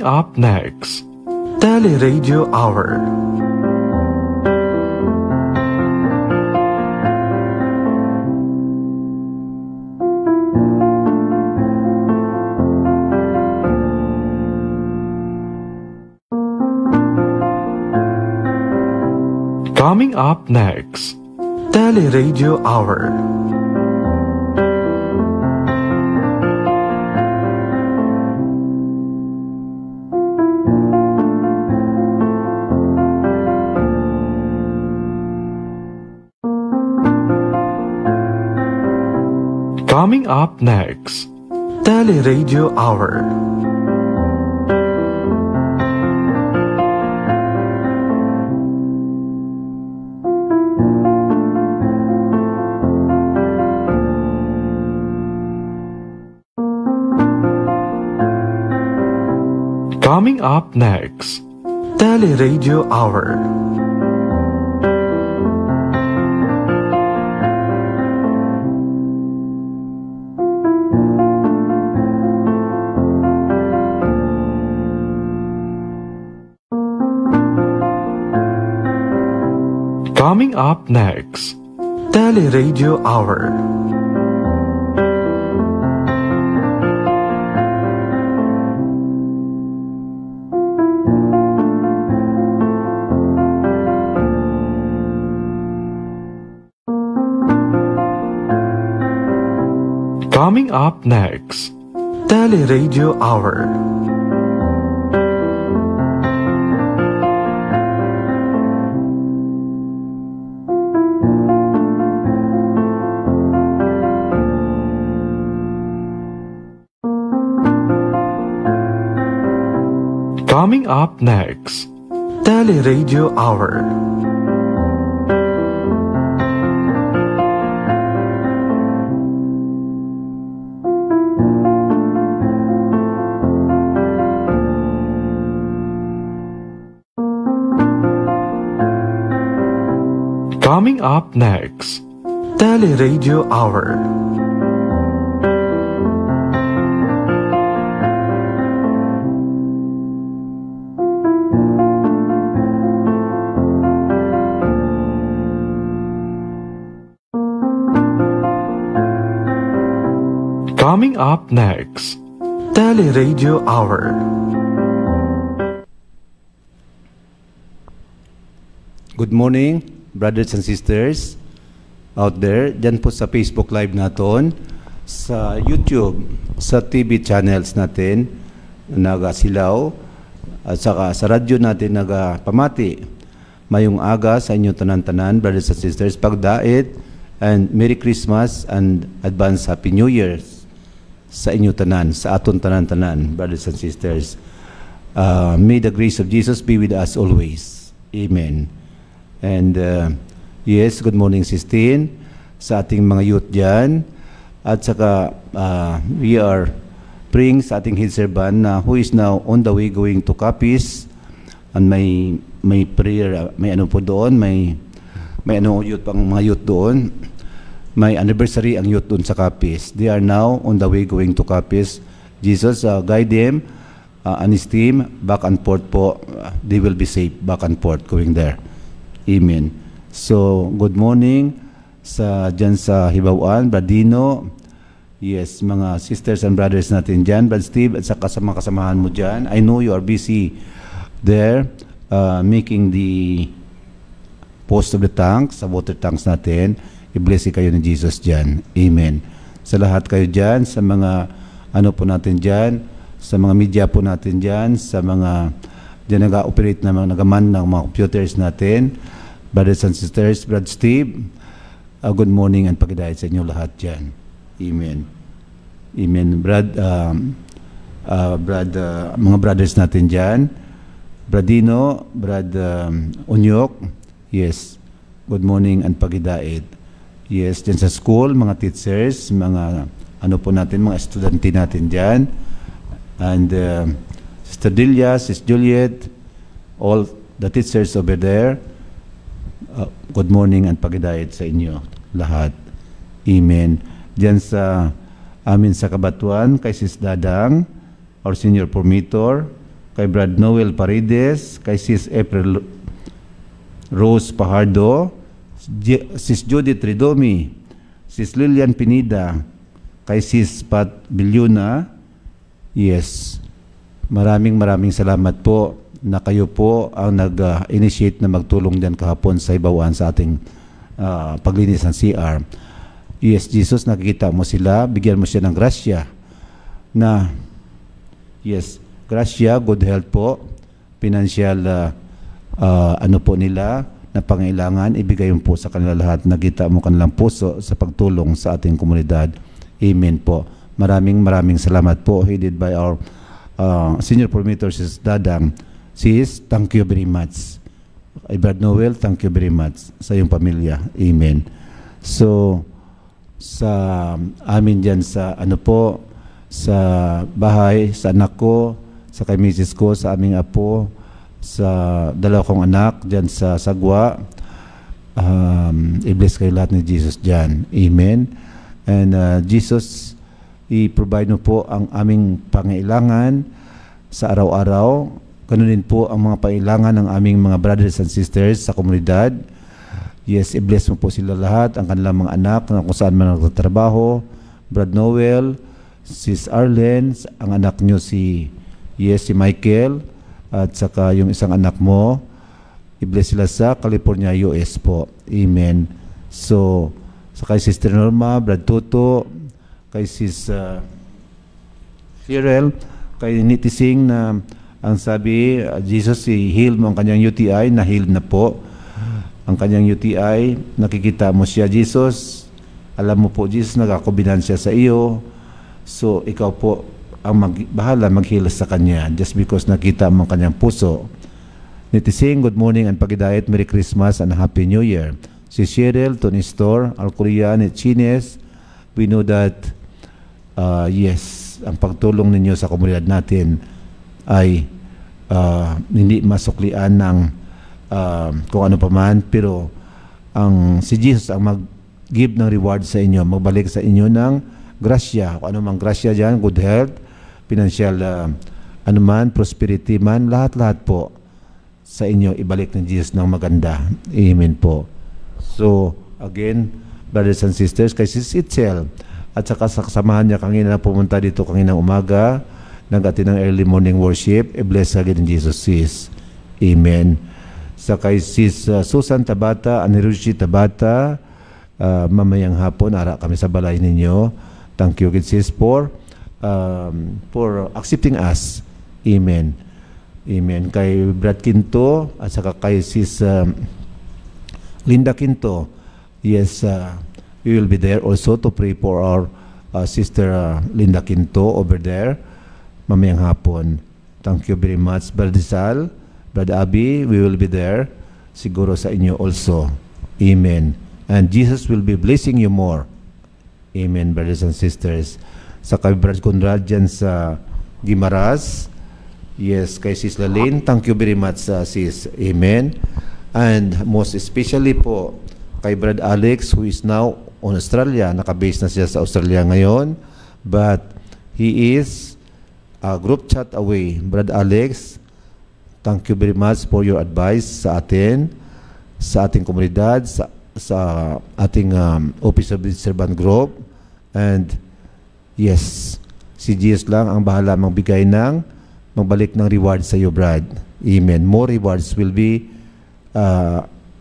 Coming up next, Teleradio Hour. Coming up next, Teleradio Hour. Coming up next, Teleradio Hour. Coming up next, Teleradio Hour. Coming up next, Teleradio Hour. Coming up next, Teleradio Hour. Coming up next, Teleradio Hour. Coming up next, Teleradio Hour. Coming up next, Teleradio Hour. Good morning, brothers and sisters out there. Diyan po sa Facebook Live natin, sa YouTube, sa TV channels natin, nagasilaw, at saka sa radyo natin nagapamati. Mayong aga sa inyong tanan-tanan, brothers and sisters, pagdait, and Merry Christmas and advance Happy New Year sa inyong tanan, sa aton tanan-tanan, brothers and sisters. May the grace of Jesus be with us always. Amen. And yes, good morning, Sistine, sa ating mga youth dyan. At saka we are praying sa ating head servant who is now on the way going to Capiz. And may prayer, may ano po doon, may ano youth pang mga youth doon. May anniversary ang youth doon sa Capiz. They are now on the way going to Capiz. Jesus, guide them and his team back and forth po. They will be safe back and forth going there. Amen. So, good morning dyan sa Hibawan, Bradino. Yes, mga sisters and brothers natin dyan. Brad Steve, at saka sa mga kasamahan mo dyan. I know you are busy there making the post of the tanks, sa water tanks natin. I-bless kayo ni Jesus dyan. Amen. Sa lahat kayo dyan, sa mga ano po natin dyan, sa mga media po natin dyan, sa mga dyan nag-operate na mga nagaman ng mga computers natin, brothers and sisters, Brad Steve, good morning and pagdahit sa inyo lahat dyan. Amen. Amen. Mga brothers natin dyan, Bradino, Brad Unyok, yes, good morning and pagdahit. Yes, dyan sa school, mga teachers, mga ano po natin, mga estudyante natin dyan. And Sister Delia, Sister Juliet, all the teachers over there, good morning and pagdahit sa inyo lahat. Amen. Dyan sa amin sa Kabatuan, kay Sis Dadang, our senior formator, kay Brad Noel Paredes, kay Sis April Rose Pajardo, Sis Judith Ridomi, Sis Lilian Pinida, kay Sis Pat Bilyuna. Yes, maraming salamat po na kayo po ang nag-initiate na magtulong din kahapon sa ibawaan sa ating paglinis ng CR. Yes, Jesus, nakikita mo sila, bigyan mo siya ng grasya na, yes, grasya, good health po, financial ano po nila na pangailangan, ibigay mo po sa kanila lahat. Nakita mo kanilang puso sa pagtulong sa ating komunidad. Amen po. Maraming salamat po, headed by our Senior Promoter, Sis Dadang. Sis, thank you very much. Brad Noel, thank you very much sa iyong pamilya. Amen. So, sa amin dyan sa ano po, sa bahay, sa anak ko, sa kay misis ko, sa aming apo, sa dalawa kong anak dyan sa Sagwa, i-bless kayo lahat ni Jesus dyan. Amen. And Jesus, i-provide mo po ang aming pangailangan sa araw-araw. Ganun din po ang mga pangailangan ng aming mga brothers and sisters sa komunidad. Yes, i-bless mo po sila lahat, ang kanilang mga anak na kung saan man nagtatrabaho. Brad Noel, Sis Arlen, ang anak nyo si Michael, at saka yung isang anak mo, i-bless sila sa California, US po. Amen. So, sa kay Sister Norma, Brad Toto, kay Sis Cheryl, kay Nitising na ang sabi, Jesus, i-heal mo ang kanyang UTI, na-heal na po. Ang kanyang UTI, nakikita mo siya, Jesus. Alam mo po, Jesus, nagkakubinan siya sa iyo. So, ikaw po ang bahala mag-heal sa kanya just because nakita mo ang kanyang puso. Nitising, good morning and pagidayat, Merry Christmas and Happy New Year. Si Cheryl, Tony Store, Alcuria, Chines, we know that, yes, ang pagtulong ninyo sa komunidad natin ay hindi masuklian ng kung ano pa man, pero si Jesus ang mag-give ng reward sa inyo, magbalik sa inyo ng grasya, kung ano mang grasya dyan, good health, financial ano man, prosperity man, lahat-lahat po sa inyo ibalik ng Jesus ng maganda. Amen po. So, again, brothers and sisters, kay Sis Itzel, at saka sa kasamahan niya kanina na pumunta dito kanina umaga, nag-attend ng early morning worship, bless again in Jesus, sis. Amen. Sa kay Sis Susan Tabata, Anirushi Tabata, mamayang hapon, ara kami sa balay ninyo. Thank you, good sis, for accepting us. Amen. Amen. Kay Brad Quinto, at saka kay Sis Linda Quinto, yes, we will be there also to pray for our Sister Linda Quinto over there, mamayang hapon. Thank you very much, Brother Sal, Brother Abi, we will be there, siguro sa inyo also. Amen. And Jesus will be blessing you more. Amen, brothers and sisters. Sa kay Brother Conrad dyan sa Gimaras, yes, kay Sis Lalaine, thank you very much, sis. Amen. And most especially po, kay Brad Alex, who is now on Australia, nakabase na siya sa Australia ngayon, but he is a group chat away. Brad Alex, thank you very much for your advice sa atin, sa ating komunidad, sa ating Office of the Servant Group. And yes, si Jesus lang ang bahala magbigay ng, magbalik ng reward sa iyo, Brad. Amen. More rewards will be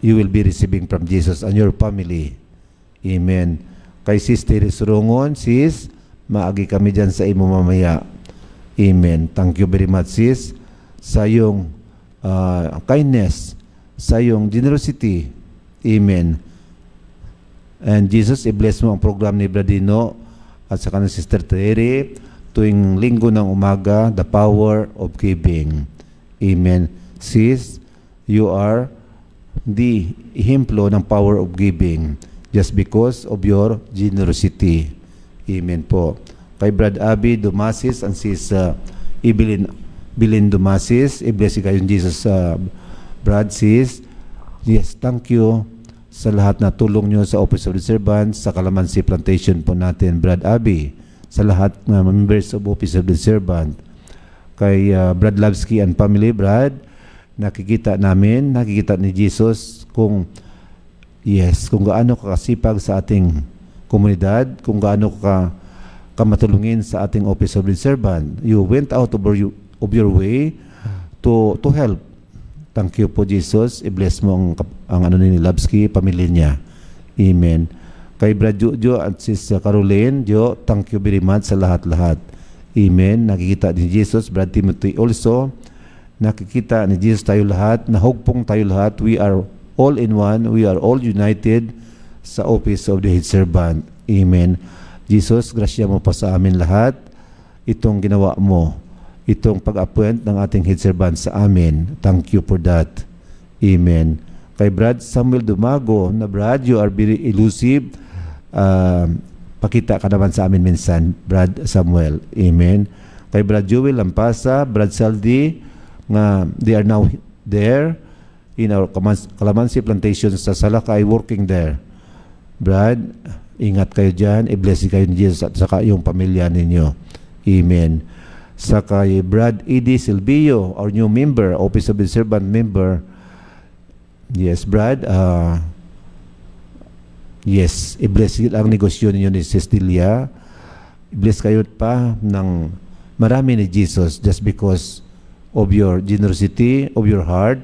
you will be receiving from Jesus and your family. Amen. Kay Sis Teres Rungon, sis, maagi kami dyan sa imo mamaya. Amen. Thank you very much, sis, sa iyong kindness, sa iyong generosity. Amen. And Jesus, i-bless mo ang program ni Bradino at sa kanang Sister Terry tuwing linggo ng umaga, the power of giving. Amen. Sis, you are the ehemplo ng power of giving just because of your generosity. Amen po. Kay Brad Abi Dumasis and Sis Bilin Dumasis, i-bless kayo in Jesus, Brad, sis. Yes, thank you sa lahat na tulong nyo sa Office of the Servant, sa Calamansi Plantation po natin, Brad Abi, sa lahat na members of Office of the Servant. kay Brad Lavsky and family. Brad, nakikita ni Jesus kung gaano ka kasipag sa ating komunidad, kung gaano ka matulungin sa ating office of the servant. You went out of your way to help. Thank you po, Jesus. I-bless mo ang ni Lavsky, pamilya niya. Amen. Kay Brad Jo at Sis Caroline, Jo, thank you very much sa lahat-lahat. Amen. Nakikita ni Jesus, Brad Timothy also. Nakikita ni Jesus tayo lahat, nahugpong tayo lahat. We are all in one. We are all united sa office of the head servant. Amen. Jesus, grasya mo pa sa amin lahat. Itong ginawa mo, itong pag-appoint ng ating head servant sa amin. Thank you for that. Amen. Kay Brad Samuel Dumago, na Brad, you are very elusive. Pakita ka naman sa amin minsan, Brad Samuel. Amen. Kay Brad Joel Lampasa, Brad Saldi, nga they are now there in our Calamansi Plantation sa Salakay, working there. Brad, ingat kayo dyan. I-bless kayo ni Jesus at saka yung pamilya ninyo. Amen. Sa kay Brad E.D. Silvio, our new member, Office of the Servant member. Yes, Brad. Yes, i-bless ang negosyo ninyo ni Cecilia. I-bless kayo pa ng marami ni Jesus just because of your generosity, of your heart,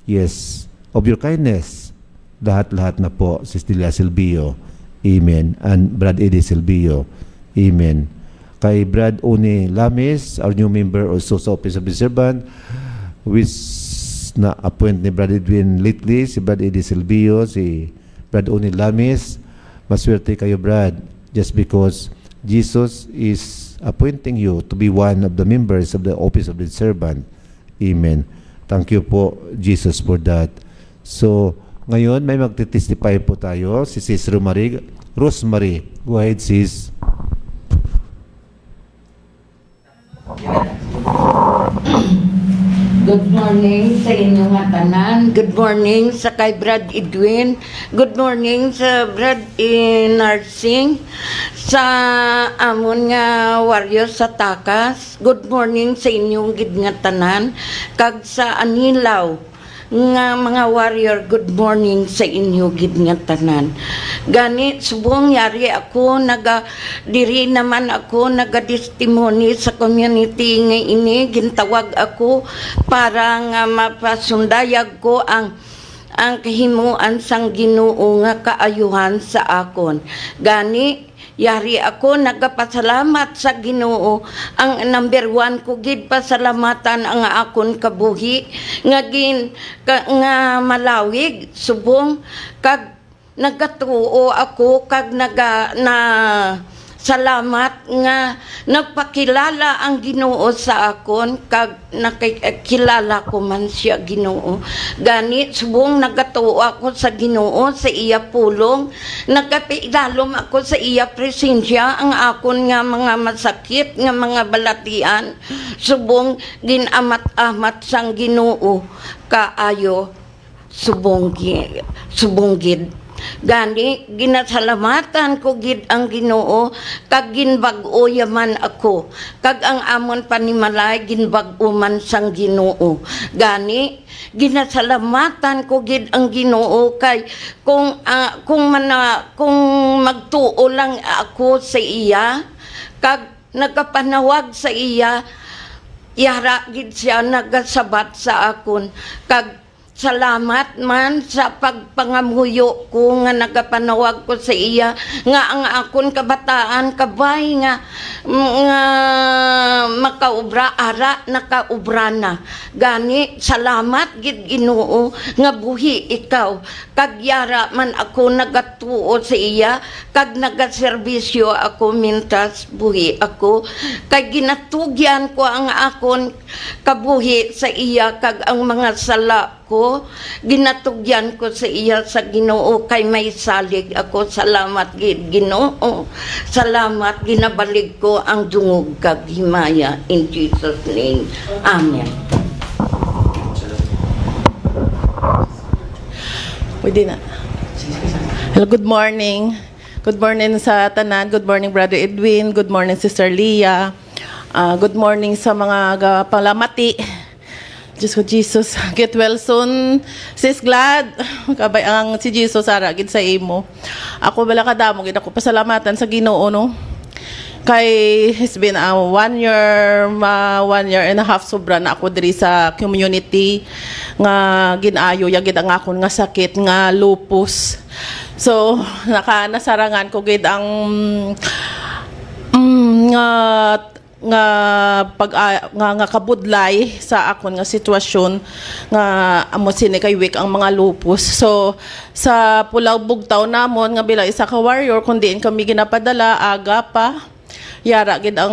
yes, of your kindness. Lahat-lahat na po, Cecilia Silvio. Amen. And Brad Eddie Silvio. Amen. Kay Brad Oni Lamis, our new member also sa Office of the Servant, which na-appoint ni Brad Edwin lately, si Brad Eddie Silvio, si Brad Oni Lamis. Maswerte kayo, Brad, just because Jesus is appointing you to be one of the members of the Office of the Servant. Amen. Thank you po, Jesus, for that. So, ngayon, may magtitestify po tayo, si Sis Rosemary. Go ahead, Sis. Good morning sa inyong tanan. Good morning sa kay Brad Edwin. Good morning sa Brad Narsing. Sa amon nga warrior sa Takas. Good morning sa inyong gid nga tanan. Kag sa Anilaw nga mga warrior, good morning sa inyo gid nga tanan. Gani subong yari ako diri naman ako nagadestimony sa community nga ini, gintawag ako para nga mapasundayag ko ang kahimuan sang Ginoo nga kaayuhan sa akon. Gani yari ako nagapasalamat sa Ginoo. Ang number 1 ko gid pasalamatan ang akon kabuhi nga nga malawig subong kag nagatuo ako kag salamat nga nagpakilala ang Ginoo sa akon kag nakikilala ko man siya Ginoo. Gani subong nagatuo ako sa Ginoo sa iya pulong, nagapidalom ako sa iya presensya ang akon nga mga masakit nga mga balatian subong ginamat-amat sang Ginoo kaayo subong gid. Gani ginasalamatan ko gid ang Ginoo kag ginbag-o yaman ako kag ang amon panimalay ginbag-o man sang Ginoo. Gani ginasalamatan ko gid ang Ginoo kay kung magtuo lang ako sa iya kag nagapanawag sa iya, yara gid siya nagasabat sa akon kag salamat man sa pagpangamuyo ko nga nagapanawag ko sa iya nga ang akon kabataan kabay nga makaubra ara nakaubra na. Gani salamat gid Ginoo nga buhi ikaw kag yara man ako nagatuo sa iya kag nagaserbisyo ako mintas buhi ako kag ginatugyan ko ang akon kabuhi sa iya kag ang mga sala ko ginatugyan ko sa iya sa Ginoo kay may salig ako. Salamat gid Ginoo, salamat ginabalik ko ang dungog kag himaya in Jesus name, amen. Pwede na. Hello, good morning. Good morning sa tanan. Good morning, Brother Edwin. Good morning, Sister Leah. Good morning sa mga palamati. Diyos ko, Jesus, get well soon. Sis Glad, kabay ang si Jesus, aragid sa imo. Ako bala kadamo, gid ako pasalamatan sa Ginoo, no? Kay, it's been 1 year, 1 year and a half sobra na ako diri sa community nga ginayo, yagid ang akon nga sakit nga lupus. So, nasarangan ko gid ang nga kabudlay sa akon nga sitwasyon nga amo sini kay weak ang mga lupus. So sa Pulaw Bugtaw namon nga bilang isa ka warrior kundi kami ginapadala aga pa yara gid ang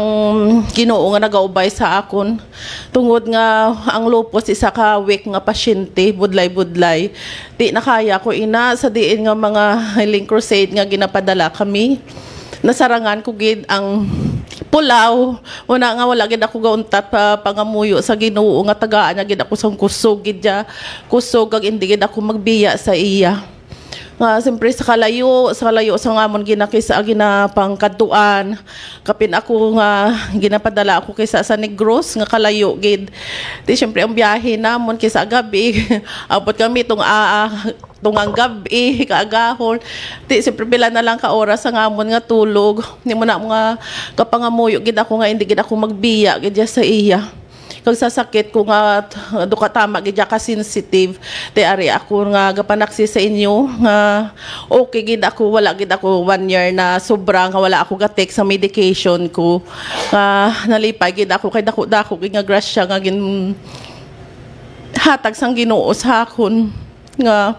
Ginoo nga nagaubay sa akon tungod nga ang lupus isa ka weak nga pasyente budlay-budlay di nakaya ko ina sa diin nga mga healing crusade nga ginapadala kami. Nasarangan ko gid ang Pulaw, una nga wala gid ako gauntat pa pangamuyo sa Ginoo nga tagaan niya gid ako sa kusog gid ya. Kusog kag hindi gid ako magbiya sa iya. Nga siyempre sa kalayo sa ngamon ginakisa ginapangkaduan. Kapin ako nga ginapadala ako kaysa sa Negros nga kalayo gid. Di siyempre ang biyahe namon kaysa gabi. Abot kami tungang gabi kaagahon. Di siyempre pila na lang ka oras sa ngamon nga tulog. Ni mo na mga kapangamuyo gid ako nga hindi gid ako magbiya gid sa iya. Kag sasakit ko nga duka tama gid ka sensitive ti ari ako nga gapanaksi sa inyo nga okay gid ako wala gid ako 1 year na sobra nga wala ako ga-take sa medication ko nalipay gid ako kay dako gid nga grasya nga gin hatag sang Ginoo sa akon nga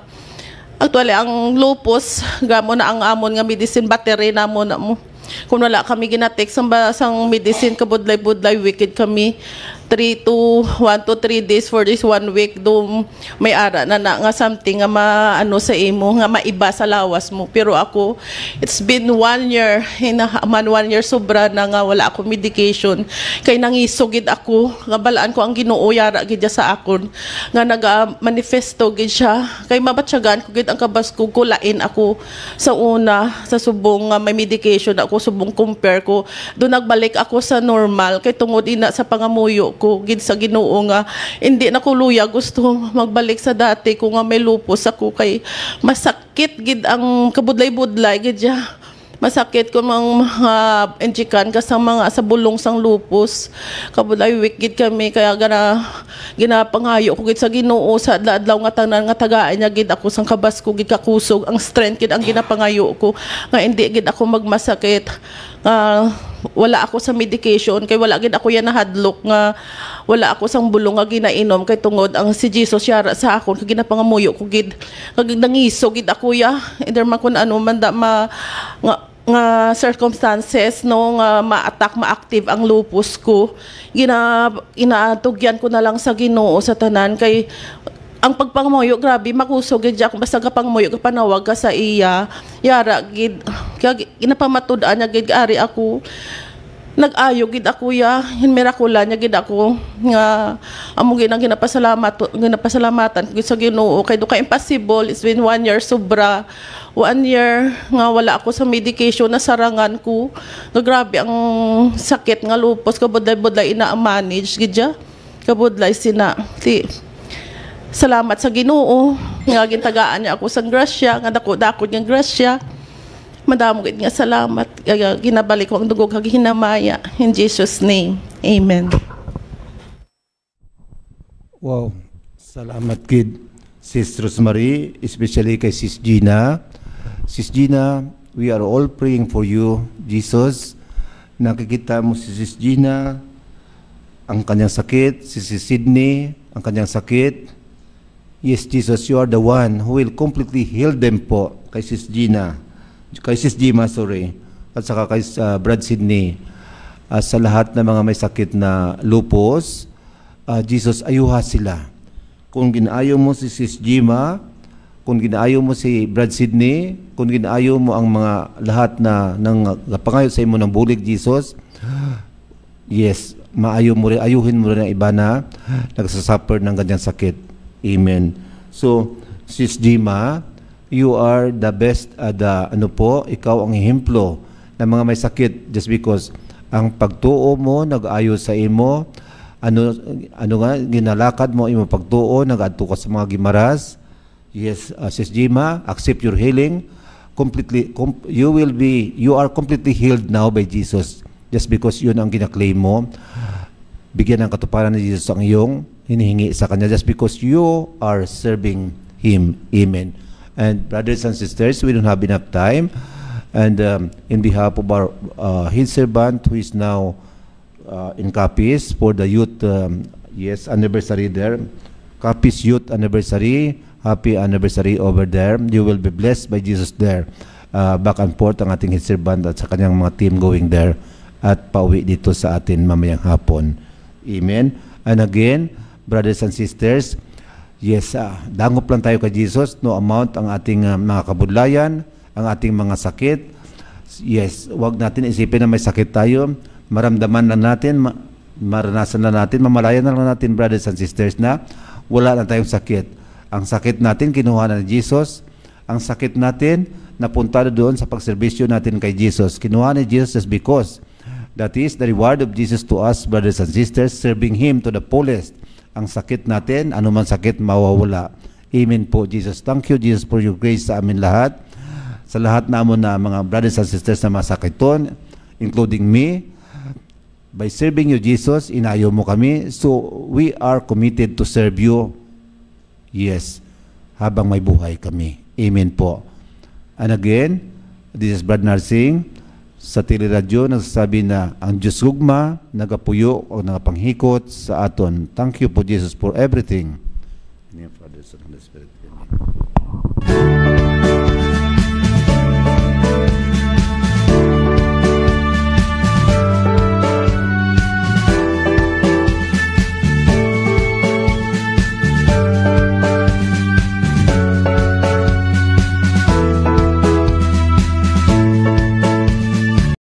actually ang lupus gamo na ang amon nga medicine battery namon na mo kung wala kami gina-take sang medicine kabudlay-budlay wicked kami 1 to 3 days for this 1 week do may ara na nga something nga maano sa imo nga maiba sa lawas mo pero ako it's been 1 year 1 year sobra na nga wala ako medication kay nangisugid ako nga balaan ko ang Ginoo yara gid sa akon nga naga-manifesto gid siya kay mabatyagan ko gid ang kabas ko kulain ako sa una sa subong nga may medication ako subong compare ko do nagbalik ako sa normal kay tungod ina sa pangamuyo ko gid sa Ginoo nga hindi na ko luya gusto magbalik sa dati ko nga may lupus ako kay masakit gid ang kabudlay-budlay gid ya masakit ko mang enjikan ka sa mga sa bulong sang lupus kabudlay weak gid kami kaya ginapangayo ko gid sa Ginoo sa adlaw nga tanan nga tagaan niya gid ako sang kabas ko gid kakusog ang strength gid ang ginapangayo ko nga hindi gid ako magmasakit wala ako sa medication kay wala gid ako yan nahadlok nga wala ako sang bulong nga ginainom kay tungod ang si Jesus yara sa akon kay ginapangamuyo ko gid kag nangiso gid ako ya either man kun ano man da nga circumstances no nga ma-active ang lupus ko inaatugyan ko na lang sa Ginoo sa tanan kay ang pagpangamuyo grabe makusog gid ako basta kapangmuyo ka panawag ka sa iya yara gid kag ginapamatud-an niya gid ari ako nag-ayo gid ako ya mirakulan niya gid ako nga amo gid ang ginapasalamatan gid sa Ginoo kay do ka impossible it's been 1 year sobra 1 year nga wala ako sa medication na sarangan ko nga grabe ang sakit nga lupus kabudlay-budlay ina-manage gid ya kabudlay sina salamat sa Ginoo nga gintagaan niya ako sa grasya nga dako-dako nga grasya madamo gid nga salamat ginabalik ko ang dugog kag hinamaya in Jesus name amen. Wow, salamat gid Sis Rosemary, especially kay Sis Gina. Sis Gina, we are all praying for you. Jesus, nakikita mo si Sis Gina ang kanyang sakit, si Sis Sydney ang kanyang sakit. Yes, Jesus, you are the one who will completely heal them po kay Sis Gina, kay Sis Gima, sorry, at saka kay Brad Sydney. Sa lahat ng mga may sakit na lupus, Jesus, ayuha sila. Kung ginaayo mo si Sis Gima, kung ginaayo mo si Brad Sydney, kung ginaayo mo ang mga lahat na pangayo sa imo ng bulig, Jesus, yes, maayo mo rin, ayuhin mo rin ang iba na nagsasuffer ng ganyang sakit. Amen. So, Sis Gima, you are the best, ikaw ang ehemplo ng mga may sakit just because ang pagtuo mo nag-ayo sa imo, ano nga ginalakad mo imo pagtuo nagadto ka sa mga gimaras. Yes, Sis Jima, accept your healing completely. You are completely healed now by Jesus, just because yun ang ginaklaim mo. Bigyan ng katuparan ni Jesus ang iyong hinihingi sa Kanya, just because you are serving Him. Amen. And brothers and sisters, we don't have enough time. And in behalf of our His servant who is now in Capiz for the youth, anniversary there. Capiz Youth Anniversary. Happy anniversary over there. You will be blessed by Jesus there. Back and forth ang ating His servant at sa kanyang mga team going there at pauwi dito sa atin mamayang hapon. Amen. And again, brothers and sisters, yes, dangop lang tayo kay Jesus. No amount ang ating mga kabudlayan, ang ating mga sakit. Yes, wag natin isipin na may sakit tayo. Maramdaman lang natin, maranasan lang natin, mamalayan lang natin, brothers and sisters, na wala na tayong sakit. Ang sakit natin, kinuha na ni Jesus. Ang sakit natin, napunta na doon sa pagserbisyo natin kay Jesus. Kinuha ni Jesus just because that is the reward of Jesus to us, brothers and sisters, serving Him to the fullest. Ang sakit natin, anuman sakit, mawawala. Amen po, Jesus. Thank you, Jesus, for your grace sa amin lahat. Sa lahat namon na mga brothers and sisters na masakiton, including me, by serving you, Jesus, inayo mo kami. So, we are committed to serve you. Yes, habang may buhay kami. Amen po. And again, this is Brad Narsing sa Teleradyo, nagsasabi na ang Diyos gugma, nagapuyo o nagapanghikot sa aton. Thank you po, Jesus, for everything. In the name of the Father, Son, and the Spirit. Amen.